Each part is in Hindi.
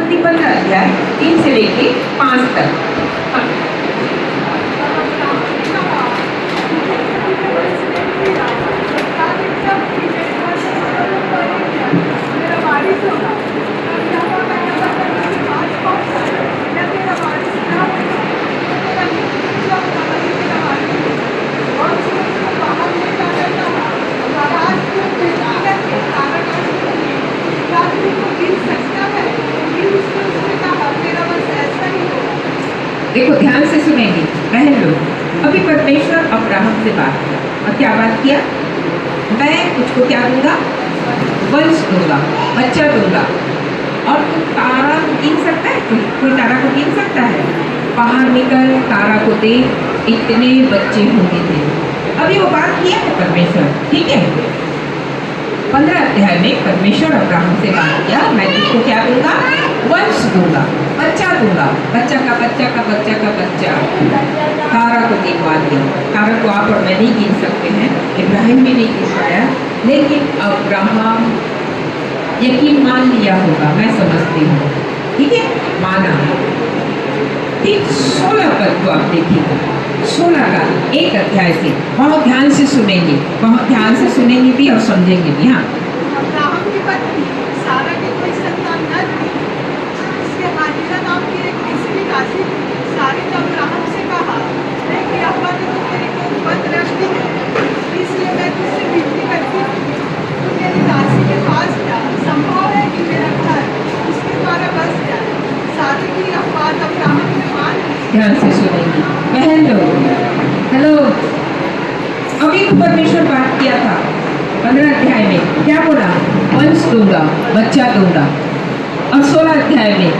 उत्पत्ति 15 अध्याय 3 से लेके 5 तक। हाँ। देखो ध्यान से सुनेंगे बहन लोग। अभी परमेश्वर अब्राहम से बात किया और क्या बात किया? मैं तुझको क्या दूंगा? वंश दूंगा, बच्चा दूंगा। और तू तारा को गिन सकता है? कोई तारा को गिन सकता है? बाहर निकल, तारा को देख, इतने बच्चे होंगे तेरे। अभी वो बात किया है परमेश्वर, ठीक है। 15 अध्याय में परमेश्वर अब्राहम से बात किया, मैं तुझको क्या दूंगा? वंश दूंगा, बच्चा दूंगा, बच्चा का बच्चा का बच्चा का बच्चा। तारा को गिनवा दिया। तारा को आप और मैं नहीं गिन सकते हैं, इब्राहिम भी नहीं गिन पाया, लेकिन अब्राहम यकीन मान लिया होगा, मैं समझती हूँ, ठीक है, माना। ठीक 16 पद को आप देखिएगा, 16 का 1 अध्याय से बहुत ध्यान से सुनेंगे, बहुत ध्यान से सुनेंगे भी और समझेंगे भी। हाँ, अब्राहम की पत्नी सारा की कोई संतान न थी, इसके हाजिरा नाम की एक मिस्री दासी थी। सारे ने अब्राहम से कहा, मैं कि अब्बा ने तो तेरे को उपद रख दी है, इसलिए मैं तुझसे विनती करती हूँ, तू मेरी दासी के पास जा। संभव है कि मेरा घर उसके द्वारा बस जाए। सारे की यह बात अब्राहम ने मान ली। ध्यान से सुनेंगे बहन लोग। हेलो, अभी परमेश्वर बात किया था 15 अध्याय में, क्या बोला? वंश दूंगा, बच्चा दूंगा। और 16 अध्याय में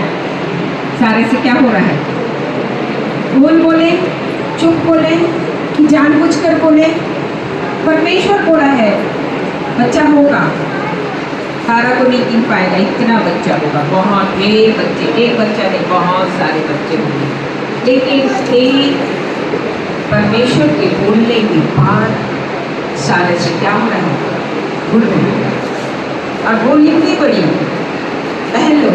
सारे से क्या हो रहा है? बोल बोले, चुप बोले कि जानबूझकर बोले? परमेश्वर बोला है बच्चा होगा। सारा को नहीं गिन पाएगा, इतना बच्चा होगा, बहुत ढेर बच्चे, एक बच्चा नहीं, बहुत सारे बच्चे होंगे। लेकिन परमेश्वर के बोलने के बाद सारे से क्या हो रहा है? भूल गए। और वो इतनी बड़ी बहन लोग,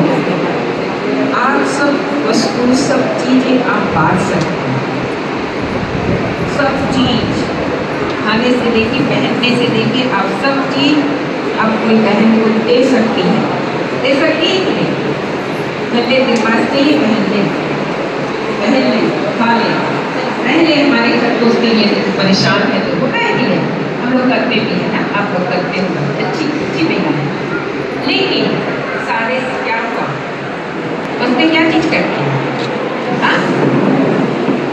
आप सब वस्तु, सब चीजें आप बांट सकते हैं, सब चीज, खाने से लेके पहनने से लेके आप सब चीज आप कोई बहन को दे सकती है, दे सकती है कि नहीं? बच्चे के पास चाहिए, पहन ले, खा ले, रह ले। हमारे घर दोस्त के लिए परेशान है तो होता है कि नहीं? हम लोग करते भी है ना, आप लोग करते हो, अच्छी अच्छी बेटा है। लेकिन सारे से क्या हुआ? उसने क्या चीज करती है? हाँ,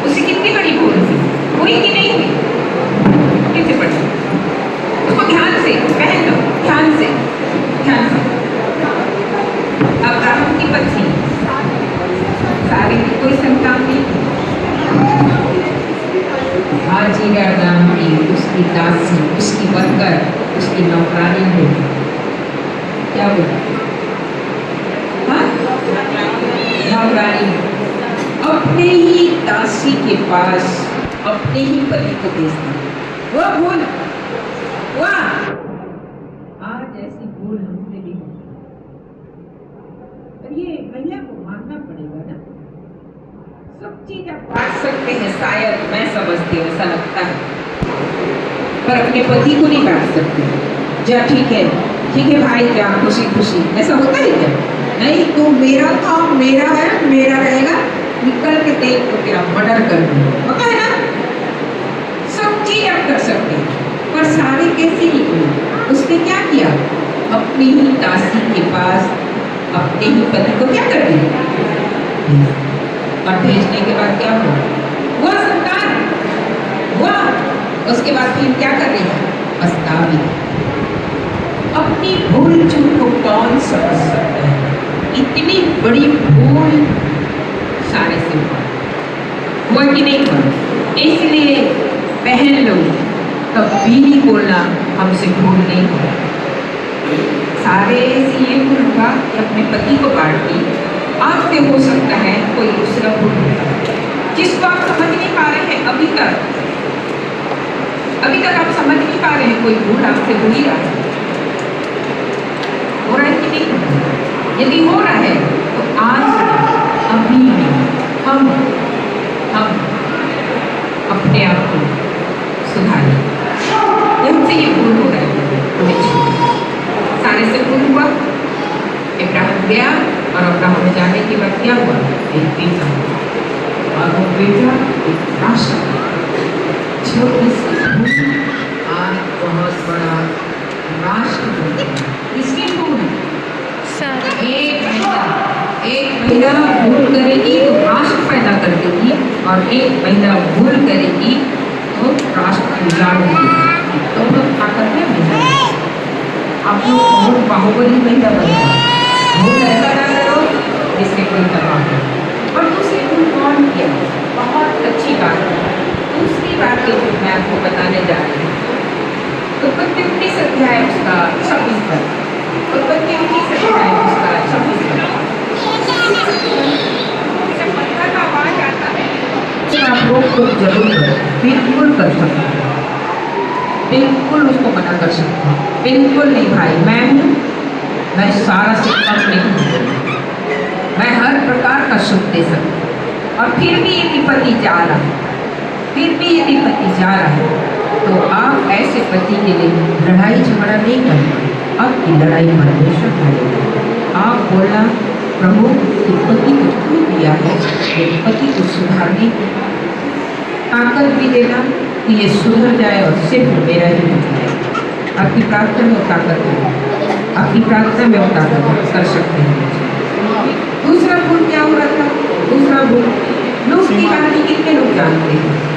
उसे कितनी बड़ी भूल हुई, हुई कि नहीं हुई? कितनी बड़ी? उसको ध्यान से पहन लो, ध्यान से, ध्यान से। अब्राहम की पत्नी सारी की कोई संतान नहीं, हाजिरा नाम की उसकी दासी, उसकी वर्कर, उसकी नौकरानी हो। क्या बोला? हाँ, नौकरानी। अपने ही दासी के पास अपने ही पति को भेजना, वह भूल, वाह, आज ऐसी भूल हमसे भी हो। ये भैया को मानना पड़ेगा ना। सब चीज आप बांट सकते हैं, शायद मैं समझती हूँ, ऐसा लगता है, पर अपने पति को नहीं बांट सकते। जा ठीक है भाई, जा खुशी खुशी, ऐसा होता है क्या? नहीं, तू मेरा था, मेरा है, मेरा रहेगा, निकल के देख तो तेरा मर्डर कर दूंगा, होता है ना। सब चीज आप कर सकते हैं, पर सारे कैसे निकले? उसने क्या किया? अपनी ही दासी के पास अपने ही पति को क्या कर दिया? और भेजने के बाद क्या हुआ? वह संतान हुआ। उसके बाद फिर क्या कर रही है? पछतावी। अपनी भूल चूक को कौन समझ सकता है? इतनी बड़ी भूल सारे से हुआ कि नहीं हुआ? इसलिए बहन लोग, कभी नहीं बोलना हमसे भूल नहीं हुआ। सारे से ये भूल हुआ कि अपने पति को बांट दी। आपसे हो सकता है कोई दूसरा भूल होगा जिसको आप समझ नहीं पा रहे हैं अभी तक आप समझ नहीं पा रहे हैं, कोई भूल आपसे हो ही रहा है। हो रहा है कि नहीं? यदि हो रहा है तो और अब्राहम में जाने के बाद क्या हुआ, एक बेटा हुआ। और वो बेटा एक राष्ट्र था। जब इसकी भूमि आज बहुत बड़ा राष्ट्र बन गया। इसकी भूमि एक महिला भूल करेगी तो राष्ट्र पैदा कर देगी, और एक महिला भूल करेगी तो राष्ट्र उजाड़ देगी। तो लोग ताकत है महिला। आप लोग बहुत बाहुबली महिला बन जाओ। भूल ऐसा ना करो जिससे कोई तबाह हो। और दूसरी भूल कौन किया, बहुत अच्छी बात है। दूसरी बात जो मैं आपको बताने जा रही हूँ, उत्पत्ति 19 अध्याय उसका 26 पद। उत्पत्ति 19 अध्याय उसका 26 पद। जब पत्थर का आवाज आता है आप लोग को जरूर करो, बिल्कुल कर सकते हैं, बिल्कुल उसको मना कर सकते हैं। बिल्कुल नहीं भाई, मैं सारा शिक्षक नहीं हूँ, मैं हर प्रकार का सुख दे सकती हूँ। और फिर भी यदि पति जा रहा है, फिर भी यदि पति जा रहा है, तो आप ऐसे पति के लिए लड़ाई झगड़ा नहीं करना। आपकी लड़ाई परमेश्वर करेगा। आप बोलना, प्रभु तू पति को क्यों दिया है, ये पति को सुधारने की ताकत भी देना कि ये सुधर जाए और सिर्फ मेरा ही बचाए। आपकी प्रार्थना में वो ताकत है, आपकी प्रार्थना में वो ताकत कर सकते हैं। दूसरा भूल क्या हो रहा था, दूसरा भूल, लोग की कहानी कितने लोग जानते हैं।